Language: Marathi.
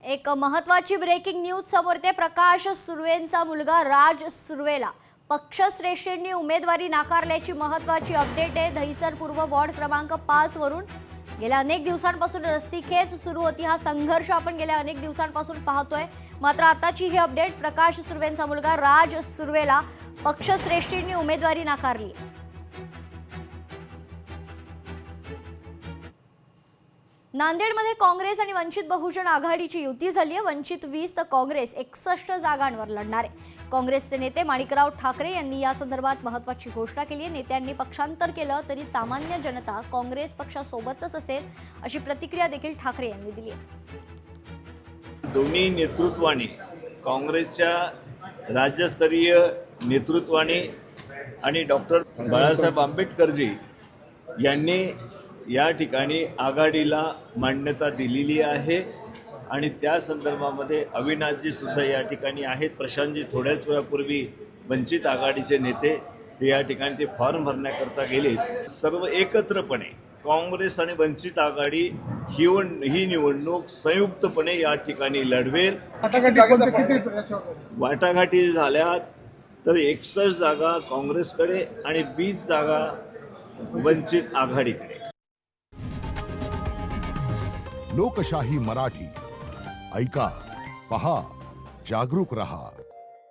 एक महत्त्वाची ब्रेकिंग न्यूज समोर येते। प्रकाश सुर्वेंचा मुलगा राज सुर्वेला पक्षश्रेष्ठींनी उमेदवारी नाकारल्याची महत्त्वाची अपडेट आहे। दहिसर पूर्व वॉर्ड क्रमांक 5 वरून गेल्या अनेक दिवसांपासून रस्सीखेच सुरू होती। हा संघर्ष आपण गेल्या अनेक दिवसांपासून पाहतोय। मात्र आताची ही अपडेट, प्रकाश सुर्वेंचा मुलगा राज सुर्वेला पक्षश्रेष्ठींनी उमेदवारी नाकारली। नांदेडमध्ये काँग्रेस आणि वंचित बहुजन आघाडीची युती झाली आहे। वंचित 20 तर काँग्रेस 61 जागांवर लढणार आहे। काँग्रेसचे नेते माणिकराव ठाकरे यांनी या संदर्भात महत्त्वाची घोषणा केली आहे। नेत्यांनी पक्षांतर केलं तरी सामान्य जनता काँग्रेस पक्षासोबतच असेल, अशी प्रतिक्रिया देखील ठाकरे यांनी दिली आहे। दोन्ही नेतृत्वाने, काँग्रेसच्या राज्यस्तरीय नेतृत्वाने आणि डॉक्टर बाळासाहेब आंबेडकरजी यांनी या ठिकाणी आघाडीला मान्यता दिलेली आहे आणि त्या संदर्भामध्ये अविनाशजी सुद्धा या ठिकाणी आहेत। प्रशांतजी थोड्याच वेळापूर्वी वंचित आघाडीचे नेते या ठिकाणी ते फॉर्म भरण्याकरता गेले। सर्व एकत्रपणे काँग्रेस आणि वंचित आघाडी ही निवडणूक संयुक्तपणे या ठिकाणी लढवेल। वाटाघाटी झाल्या तर 61 जागा काँग्रेसकडे आणि 20 जागा वंचित आघाडीकडे। लोकशाही मराठी ऐका, पहा, जागरूक रहा।